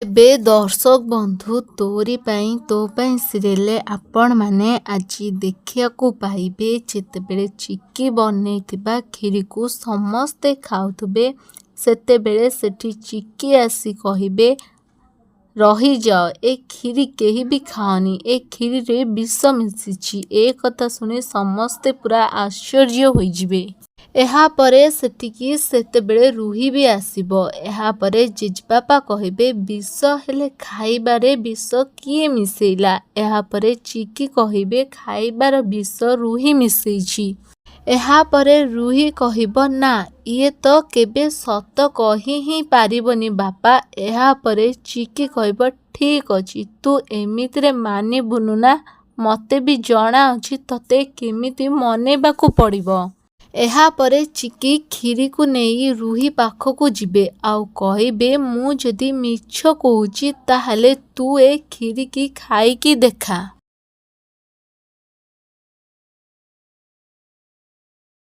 ଏବେ ଦର୍ଶକ ବନ୍ଧୁ ତୋ ପାଇଁ ସିରିଏଲରେ ଆପଣମାନେ ଆଜି ଦେଖିବାକୁ ପାଇବେ ଯେତେବେଳେ ଚିକି ବନେଇଥିବା କ୍ଷୀରିକୁ ସମସ୍ତେ ଖାଉଥିବେ ସେତେବେଳେ ସେଠି ଚିକି ଆସି କହିବେ ରହିଯାଅ, ଏ କ୍ଷୀରି କେହି ବି ଖାଅନି, ଏ କ୍ଷୀରିରେ ବିଷ ମିଶିଛି। ଏ କଥା ଶୁଣି ସମସ୍ତେ ପୁରା ଆଶ୍ଚର୍ଯ୍ୟ ହୋଇଯିବେ। ଏହାପରେ ସେଠିକି ସେତେବେଳେ ରୁହି ବି ଆସିବ। ଏହାପରେ ଜେଜେବାପା କହିବେ ବିଷ ହେଲେ ଖାଇବାରେ ବିଷ କିଏ ମିଶେଇଲା? ଏହାପରେ ଚିକି କହିବେ ଖାଇବାର ବିଷ ରୁହି ମିଶେଇଛି। ଏହାପରେ ରୁହି କହିବ ନା, ଇଏ ତ କେବେ ସତ କହି ହିଁ ପାରିବନି ବାପା। ଏହାପରେ ଚିକି କହିବ ଠିକ୍ ଅଛି, ତୁ ଏମିତିରେ ମାନିବୁନୁ ନା, ମୋତେ ବି ଜଣା ଅଛି ତତେ କେମିତି ମନେଇବାକୁ ପଡ଼ିବ। ଏହାପରେ ଚିକି କ୍ଷୀରିକୁ ନେଇ ରୁହି ପାଖକୁ ଯିବେ ଆଉ କହିବେ ମୁଁ ଯଦି ମିଛ କହୁଛି ତାହେଲେ ତୁ ଏ କ୍ଷୀରିକି ଖାଇକି ଦେଖା।